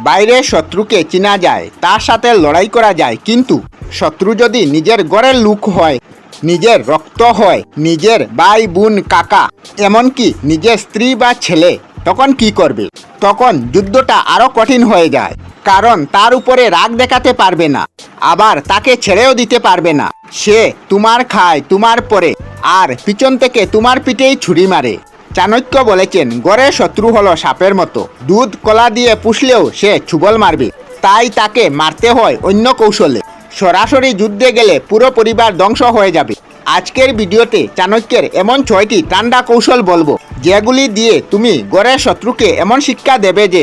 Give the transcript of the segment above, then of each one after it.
বাইরের শত্রুকে চেনা যায়, তার সাথে লড়াই করা যায়, কিন্তু শত্রু যদি নিজের ঘরের লোক হয়, নিজের রক্ত হয়, নিজের ভাই বোন কাকা, এমনকি নিজের স্ত্রী বা ছেলে, তখন কি করবে? তখন যুদ্ধটা আরো কঠিন হয়ে যায়, কারণ তার উপরে রাগ দেখাতে পারবে না, আবার তাকে ছেড়েও দিতে পারবে না। সে তোমার খায়, তোমার পরে, আর পিছন থেকে তোমার পিঠেই ছুরি মারে। চাণক্য বলেছেন, ঘরের শত্রু হলো সাপের মতো, দুধ কলা দিয়ে পুষলেও সে ছুবল মারবে। তাই তাকে মারতে হয় অন্য কৌশলে। সরাসরি যুদ্ধে গেলে পুরো পরিবার ধ্বংস হয়ে যাবে। আজকের ভিডিওতে চাণক্যের এমন 6টি ঠান্ডা কৌশল বলবো, যেগুলি দিয়ে তুমি ঘরের শত্রুকে এমন শিক্ষা দেবে যে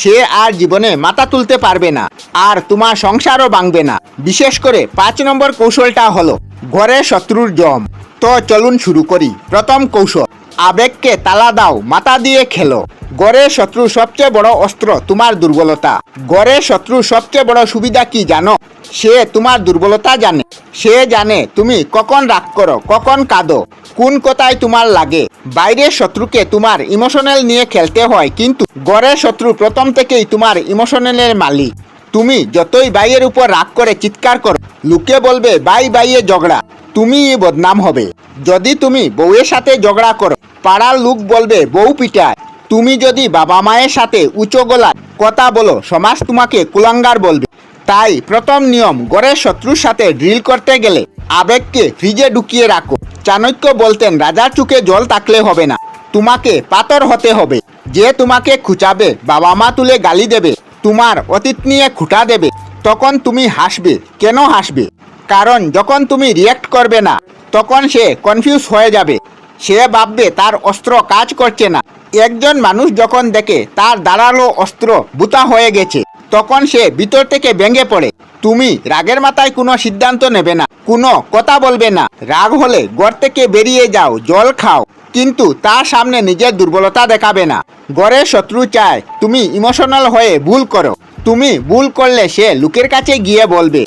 সে আর জীবনে মাথা তুলতে পারবে না, আর তোমার সংসারও ভাঙবে না। বিশেষ করে 5 নম্বর কৌশলটা হলো ঘরের শত্রুর জম। তো চলুন শুরু করি। প্রথম কৌশল, আবেগকে তালা দাও, মাথা দিয়ে খেলো। ঘরের শত্রুর সবচেয়ে বড় অস্ত্র তোমার দুর্বলতা। ঘরের শত্রুর সবচেয়ে বড় সুবিধা কি জানো? সে তোমার দুর্বলতা জানে। সে জানে তুমি কখন রাগ করো, কখন কাঁদো, কোন কথায় তোমার লাগে। বাইরের শত্রুকে তোমার ইমোশনাল নিয়ে খেলতে হয়, কিন্তু ঘরের শত্রু প্রথম থেকেই তোমার ইমোশনালের মালিক। তুমি যতই ভাইয়ের উপর রাগ করে চিৎকার করো, লোকে বলবে ভাই ভাইয়ে ঝগড়া, তুমিই বদনাম হবে। যদি তুমি বউয়ের সাথে ঝগড়া করো, পাড়ার লোক বলবে বউ পিটায়। তুমি যদি বাবা মায়ের সাথে উঁচু গলায় কথা বলো, সমাজ তোমাকে কুলাঙ্গার বলবে। তাই প্রথম নিয়ম, ঘরের শত্রুর সাথে ড্রিল করতে গেলে আবেগকে ফ্রিজে ঢুকিয়ে রাখো। চাণক্য বলতেন, রাজার চোখে জল থাকলে হবে না, তোমাকে পাথর হতে হবে। যে তোমাকে খুঁচাবে, বাবা মা তুলে গালি দেবে, তোমার অতীত নিয়ে খুঁটা দেবে, তখন তুমি হাসবে। কেন হাসবে? কারণ যখন তুমি রিয়্যাক্ট করবে না, তখন সে কনফিউজ হয়ে যাবে। সে ভাববে তার অস্ত্র কাজ করছে না। একজন মানুষ যখন দেখে তার ধারালো অস্ত্র বুতা হয়ে গেছে, তখন সে ভিতর থেকে ভেঙে পড়ে। তুমি রাগের মাথায় কোনো সিদ্ধান্ত নেবে না, কোনো কথা বলবে না। রাগ হলে ঘর থেকে বেরিয়ে যাও, জল খাও, কিন্তু তার সামনে নিজের দুর্বলতা দেখাবে না। ঘরের শত্রু চায় তুমি ইমোশনাল হয়ে ভুল করো। তুমি ভুল করলে সে লোকের কাছে গিয়ে বলবে,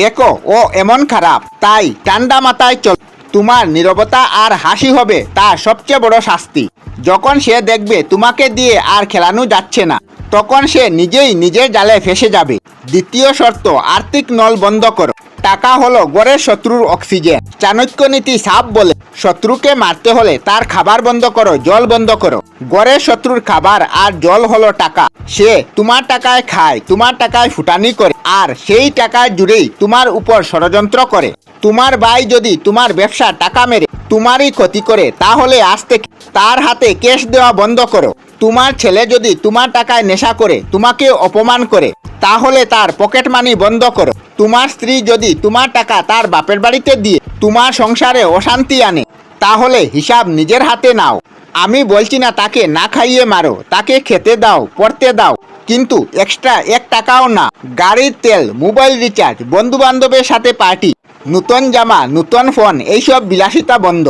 দেখো ও এমন খারাপ। তাই ঠান্ডা মাথায় চল। তোমার নীরবতা আর হাসি হবে তার সবচেয়ে বড় শাস্তি। যখন সে দেখবে তোমাকে দিয়ে আর খেলানো যাচ্ছে না, তখন সে নিজেই নিজের জালে ফেসে যাবে। দ্বিতীয় শর্ত, আর্থিক নল বন্ধ করো। টাকা হলো ঘরের শত্রুর অক্সিজেন। চাণক্য নীতি সাপ বলে, শত্রুকে মারতে হলে তার খাবার বন্ধ করো, জল বন্ধ করো। ঘরের শত্রুর খাবার আর জল হলো টাকা। সে তোমার টাকায় খায়, তোমার টাকায় ফুটানি করে, আর সেই টাকায় জুড়েই তোমার উপর ষড়যন্ত্র করে। তোমার ভাই যদি তোমার ব্যবসা টাকা মেরে তোমারই ক্ষতি করে, তাহলে আজ থেকে তার হাতে ক্যাশ দেওয়া বন্ধ করো। তোমার ছেলে যদি তোমার টাকায় নেশা করে, তোমাকে অপমান করে, তাহলে তার পকেট মানি বন্ধ করো। তোমার স্ত্রী যদি তোমার টাকা তার বাপের বাড়িতে দিয়ে তোমার সংসারে অশান্তি আনে, তাহলে হিসাব নিজের হাতে নাও। আমি বলছি না তাকে না খাইয়ে মারো, তাকে খেতে দাও, পড়তে দাও, কিন্তু এক্সট্রা 1 টাকাও না। গাড়ির তেল, মোবাইল রিচার্জ, বন্ধু বান্ধবের সাথে পার্টি, নতুন জামা, নতুন ফোন, এইসব বিলাসিতা বন্ধ।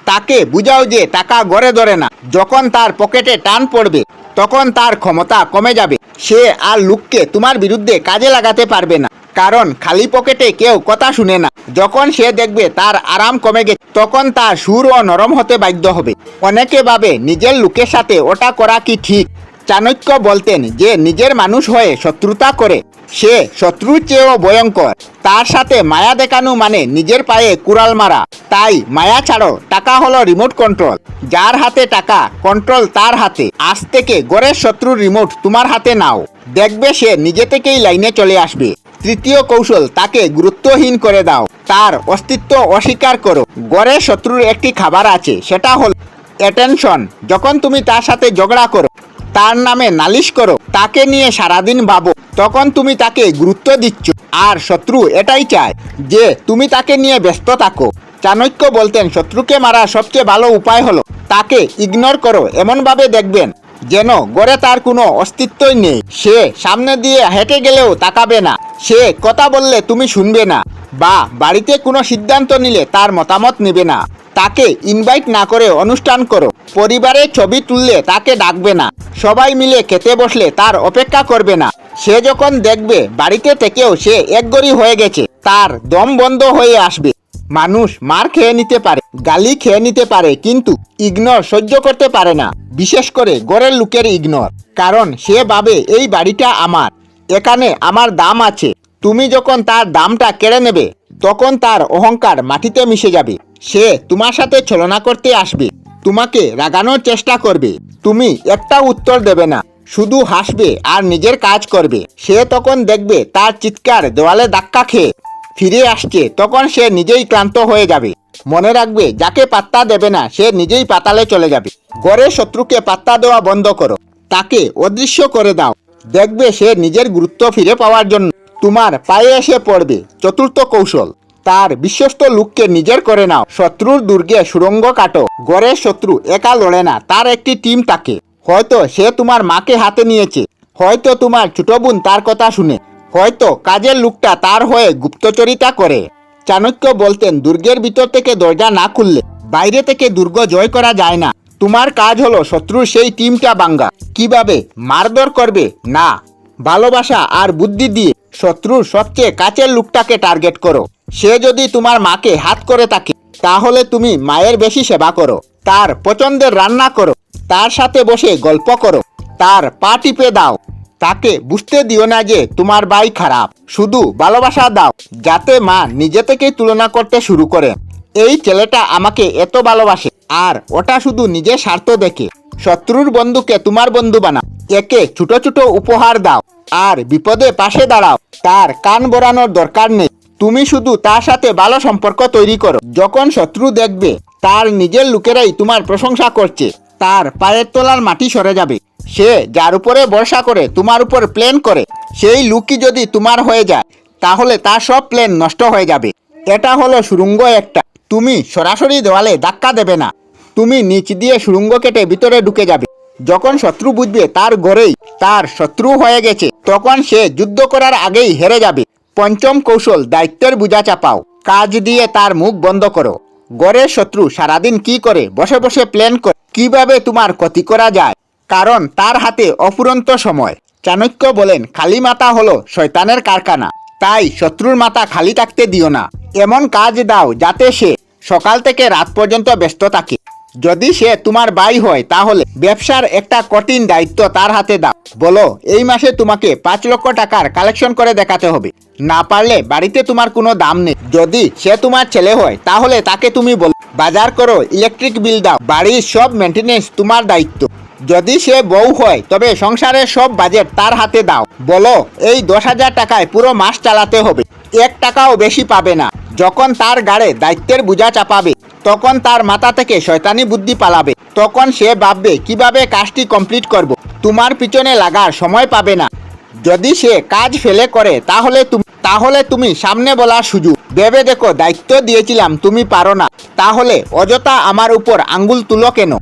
তাকে বুঝাও যে টাকা ঘরে ধরে না। যখন তার পকেটে টান পড়বে, তখন তার ক্ষমতা কমে যাবে। সে আর লোককে তোমার বিরুদ্ধে কাজে লাগাতে পারবে না, কারণ খালি পকেটে কেউ কথা শুনে না। যখন সে দেখবে তার আরাম কমে গেছে, তখন তার সুরও নরম হতে বাধ্য হবে। অনেকে ভাবে নিজের লোকের সাথে ওটা করা কি ঠিক? চাণক্য বলতেন যে নিজের মানুষ হয়ে শত্রুতা করে, সে শত্রুর চেয়েও ভয়ঙ্কর। তার সাথে মায়া দেখানো মানে নিজের পায়ে কুড়াল মারা। তাই মায়া ছাড়ো। টাকা হলো রিমোট কন্ট্রোল। যার হাতে টাকা, কন্ট্রোল তার হাতে। আজ থেকে ঘরের শত্রুর রিমোট তোমার হাতে নাও, দেখবে সে নিজে থেকেই লাইনে চলে আসবে। তৃতীয় কৌশল, তাকে গুরুত্বহীন করে দাও, তার অস্তিত্ব অস্বীকার করো। ঘরের শত্রুর একটি খাবার আছে, সেটা হলো অ্যাটেনশন। যখন তুমি তার সাথে ঝগড়া করো, তার নামে নালিশ করো, তাকে নিয়ে সারাদিন ভাবো, তখন তুমি তাকে গুরুত্ব দিচ্ছ। আর শত্রু এটাই চায় যে তুমি তাকে নিয়ে ব্যস্ত থাকো। চাণক্য বলতেন, শত্রুকে মারার সবচেয়ে ভালো উপায় হলো তাকে ইগনোর করো। এমনভাবে দেখবেন যেন ঘরে তার কোনো অস্তিত্বই নেই। সে সামনে দিয়ে হেঁটে গেলেও তাকাবে না, সে কথা বললে তুমি শুনবে না, বা বাড়িতে কোনো সিদ্ধান্ত নিলে তার মতামত নেবে না। তাকে ইনভাইট না করে অনুষ্ঠান করো। পরিবারের ছবি তুললে তাকে ডাকবে না। সবাই মিলে খেতে বসলে তার অপেক্ষা করবে না। সে যখন দেখবে বাড়িতে থেকেও সে একঘরে হয়ে গেছে, তার দম বন্ধ হয়ে আসবে। মানুষ মার খেয়ে নিতে পারে, গালি খেয়ে নিতে পারে, কিন্তু ইগনোর সহ্য করতে পারে না। বিশেষ করে ঘরের লোকের ইগনোর। কারণ সে ভাবে এই বাড়িটা আমার, এখানে আমার দাম আছে। তুমি যখন তার দামটা কেড়ে নেবে তখন তার অহংকার মাটিতে মিশে যাবে। সে তোমার সাথে ছলনা করতে আসবে, তোমাকে রাগানোর চেষ্টা করবে। তুমি একটা উত্তর দেবে না, শুধু হাসবে আর নিজের কাজ করবে। সে তখন দেখবে তার চিৎকার দেওয়ালে ধাক্কা খেয়ে ফিরে আসছে, তখন সে নিজেই ক্লান্ত হয়ে যাবে। মনে রাখবে, যাকে পাত্তা দেবে না সে নিজেই পাতালে চলে যাবে। ঘরের শত্রুকে পাত্তা দেওয়া বন্ধ করো, তাকে অদৃশ্য করে দাও। দেখবে সে নিজের গুরুত্ব ফিরে পাওয়ার জন্য তোমার পায়ে এসে পড়বে। চতুর্থ কৌশল, তার বিশ্বস্ত লোককে নিজের করে নাও। শত্রুর দুর্গে সুড়ঙ্গ কাটো। ঘরের শত্রু একা লড়ে না, তার একটি টিম থাকে। হয়তো সে তোমার মাকে হাতে নিয়েছে, হয়তো তোমার ছোট বোন তার কথা শুনে, হয়তো কাজের লোকটা তার হয়ে গুপ্তচরিতা করে। চাণক্য বলতেন, দুর্গের ভিতর থেকে দরজা না খুললে বাইরে থেকে দুর্গ জয় করা যায় না। তোমার কাজ হলো শত্রুর সেই টিমটা ভাঙ্গা। কিভাবে? মারধর করবে না, ভালোবাসা আর বুদ্ধি দিয়ে শত্রুর সবচেয়ে কাছের লোকটাকে টার্গেট করো। সে যদি তোমার মাকে হাত করে থাকে তাহলে তুমি মায়ের বেশি সেবা করো, তার পছন্দের রান্না করো, তার সাথে বসে গল্প করো, তার পা টিপে দাও। তাকে বুঝতে দিও না যে তোমার ভাই খারাপ, শুধু ভালোবাসা দাও, যাতে মা নিজে থেকেই তুলনা করতে শুরু করে। এই ছেলেটা আমাকে এত ভালোবাসে, আর ওটা শুধু নিজের স্বার্থ দেখে। শত্রুর বন্ধুকে তোমার বন্ধু বানাও, একে ছোট ছোট উপহার দাও, আর বিপদে পাশে দাঁড়াও। তার কান বরানোর দরকার নেই, তুমি শুধু তার সাথে ভালো সম্পর্ক তৈরি করো। যখন শত্রু দেখবে তার নিজের লোকেরাই তোমার প্রশংসা করছে, তার পায়ের তলার মাটি সরে যাবে। সে যার উপরে ভরসা করে তোমার উপর প্ল্যান করে, সেই লোকই যদি তোমার হয়ে যায় তাহলে তার সব প্ল্যান নষ্ট হয়ে যাবে। এটা হলো সুড়ঙ্গ একটা। তুমি সরাসরি দেওয়ালে ধাক্কা দেবে না, তুমি নিচ দিয়ে সুড়ঙ্গ কেটে ভিতরে ঢুকে যাবে। যখন শত্রু বুঝবে তার ঘরেই তার শত্রু হয়ে গেছে, তখন সে যুদ্ধ করার আগেই হেরে যাবে। পঞ্চম কৌশল, দায়িত্বের বোঝা চাপাও। কাজ দিয়ে তার মুখ বন্ধ করো। ঘরের শত্রু সারাদিন কি করে? বসে বসে প্ল্যান করে কিভাবে তোমার ক্ষতি করা যায়, কারণ তার হাতে অফুরন্ত সময়। চাণক্য বলেন, খালি মাথা হলো শয়তানের কারখানা। তাই শত্রুর মাথা খালি থাকতে দিও না। এমন কাজ দাও যাতে সে সকাল থেকে রাত পর্যন্ত ব্যস্ত থাকে। যদি সে তোমার ভাই হয় তাহলে ব্যবসার একটা কঠিন দায়িত্ব তার হাতে দাও। বলো, এই মাসে তোমাকে 5 লক্ষ টাকার কালেকশন করে দেখাতে হবে। না পারলে বাড়িতে তোমার কোনো দাম নেই। যদি সে তোমার ছেলে হয় তাহলে তাকে তুমি বলো, বাজার করো, ইলেকট্রিক বিল দাও, বাড়ির সব মেনটেনেন্স তোমার দায়িত্ব। যদি সে বউ হয় তবে সংসারের সব বাজেট তার হাতে দাও। বলো, এই 10,000 টাকায় পুরো মাস চালাতে হবে, 1 টাকাও বেশি পাবে না। যখন তার গাড়ে দায়িত্বের বোঝা চাপাবে তখন তার মাথা থেকে শয়তানি বুদ্ধি পালাবে। তখন সে ভাববে কিভাবে কাজটি কমপ্লিট করব। তোমার পিছনে লাগার সময় পাবে না। যদি সে কাজ ফেলে করে তাহলে তুমি সামনে বলার সুযোগ। ভেবে দেখো, দায়িত্ব দিয়েছিলাম, তুমি পারো না, তাহলে অযথা আমার উপর আঙ্গুল তুলো কেন?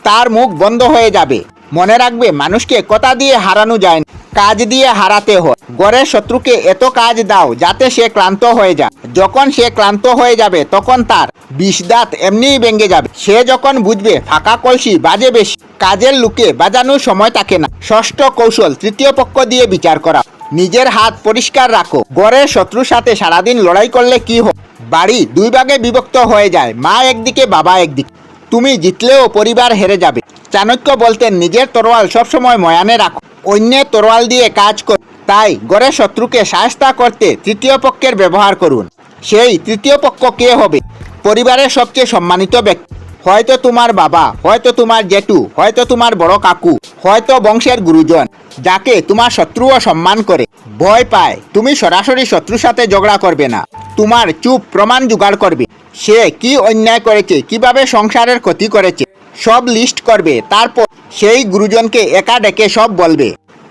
তার মুখ বন্ধ হয়ে যাবে। মনে রাখবে, মানুষকে কথা দিয়ে হারানো যায় না, কাজ দিয়ে হারাতে হয়। ঘরের শত্রুকে এত কাজ দাও যাতে সে ক্লান্ত হয়ে যায়। যখন সে ক্লান্ত হয়ে যাবে তখন তার 20 দাঁত এমনিই ভেঙে যাবে। সে যখন বুঝবে ফাঁকা কলসি বাজে বেশি, কাজের লোকে বাজানোর সময় থাকে না। ষষ্ঠ কৌশল, তৃতীয় পক্ষ দিয়ে বিচার করা। নিজের হাত পরিষ্কার রাখো। ঘরের শত্রুর সাথে সারাদিন লড়াই করলে কি হয়? বাড়ি 2 ভাগে বিভক্ত হয়ে যায়, মা একদিকে, বাবা একদিকে। তুমি জিতলেও পরিবার হেরে যাবে। চাণক্য বলতেন, নিজের তরোয়াল সবসময় ময়ানে রাখো, অন্যের তরোয়াল দিয়ে কাজ করো। তাই ঘরের শত্রুকে শায়েস্তা করতে তৃতীয় পক্ষের ব্যবহার করুন। সেই তৃতীয় পক্ষ কে হবে? পরিবারের সবচেয়ে সম্মানিত ব্যক্তি। হয়তো তোমার বাবা, হয়তো তোমার জেঠু, হয়তো তোমার বড় কাকু, হয়তো বংশের গুরুজন, যাকে তোমার শত্রুও সম্মান করে। ভয় পায়। তুমি সরাসরি শত্রুর সাথে ঝগড়া করবে না, তোমার চুপ প্রমাণ জোগাড় করবে। সে কি অন্যায় করেছে, কিভাবে সংসারের ক্ষতি করেছে, সব লিস্ট করবে। তারপর সেই গুরুজনকে একা ডেকে সব বলবে।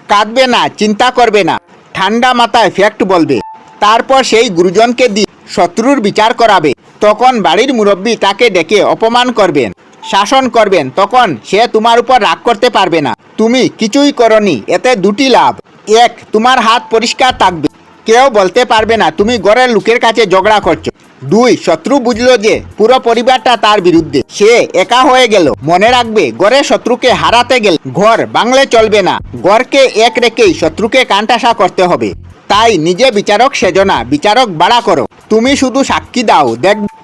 কাঁদবে না, চিন্তা করবে না, ঠান্ডা মাথায় ফ্যাক্ট বলবে। তারপর সেই গুরুজনকে দিয়ে শত্রুর বিচার করাবে। তখন বাড়ির মুরব্বী তাকে ডেকে অপমান করবেন, শাসন করবেন। তখন সে তোমার উপর রাগ করতে পারবে না। তুমি কিছুই করনি, এতে 2টি লাভ। 1, তোমার হাত পরিষ্কার থাকবে, কেউ বলতে পারবে না তুমি ঘরের লোকের কাছে ঝগড়া করছো। 2, শত্রু বুঝলো যে পুরো পরিবারটা তার বিরুদ্ধে, সে একা হয়ে গেল। মনে রাখবে, ঘরের শত্রুকে হারাতে গেলে ঘর বাংলে চলবে না, ঘরকে এক রেখেই শত্রুকে কানটাসা করতে হবে। তাই নিজে বিচারক সেজো না, বিচারক বাড়া করো। তুমি শুধু সাক্ষী দাও,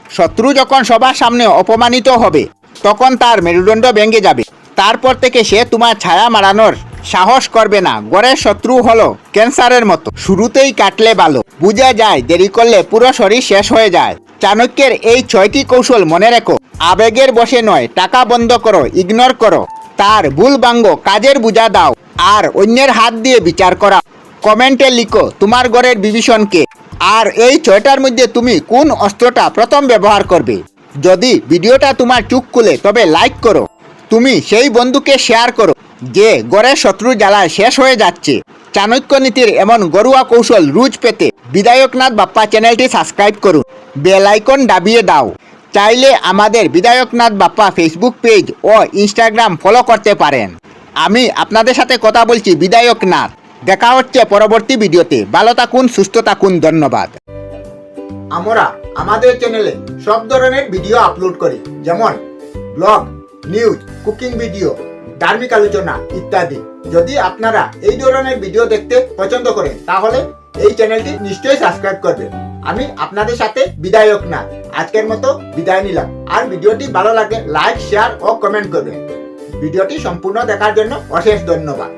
শত্রু যখন সবার সামনে অপমানিত হবে তখন তার মেরুদণ্ড ভেঙে যাবে। তারপর থেকে সে তোমার ছায়া মারানোর সাহস করবে না। ঘরের শত্রু হলো ক্যান্সারের মতো, শুরুতেই কাটলে ভালো, বোঝা যায় দেরি করলে পুরো শরীর শেষ হয়ে যায়। চাণক্যের এই 6টি কৌশল মনে রেখো। আবেগের বশে নয়, টাকা বন্ধ করো, ইগনোর করো, তার ভুল ভাঙ্গো, কাজের বোঝা দাও, আর অন্যের হাত দিয়ে বিচার করা। কমেন্টে লিখো তোমার ঘরের বিভীষণকে, আর এই 6টার মধ্যে তুমি কোন অস্ত্রটা প্রথম ব্যবহার করবে। যদি ভিডিওটা তোমার চোখ খুলে তবে লাইক করো। তুমি সেই বন্ধুকে শেয়ার করো যে ঘরের শত্রু জ্বালায় শেষ হয়ে যাচ্ছে। চাণক্য নীতির এমন ঘরোয়া কৌশল রোজ পেতে বিধায়কনাথ বাপ্পা চ্যানেলটি সাবস্ক্রাইব করুন, বেল আইকন দাবিয়ে দাও। চাইলে আমাদের বিধায়কনাথ বাপ্পা ফেসবুক পেজ ও ইনস্টাগ্রাম ফলো করতে পারেন। আমি আপনাদের সাথে কথা বলছি বিধায়কনাথ। দেখা হচ্ছে পরবর্তী ভিডিওতে। ভালো থাকুন, সুস্থ থাকুন, ধন্যবাদ। আমরা আমাদের চ্যানেলে সব ধরনের ভিডিও আপলোড করি, যেমন ব্লগ, নিউজ, কুকিং ভিডিও, ধার্মিক আলোচনা ইত্যাদি। যদি আপনারা এই ধরনের ভিডিও দেখতে পছন্দ করেন তাহলে এই চ্যানেলটি নিশ্চয়ই সাবস্ক্রাইব করবেন। আমি আপনাদের সাথে বিধায়কনাথ আজকের মতো বিদায় নিলাম। আর ভিডিওটি ভালো লাগে লাইক, শেয়ার ও কমেন্ট করবেন। ভিডিওটি সম্পূর্ণ দেখার জন্য অশেষ ধন্যবাদ।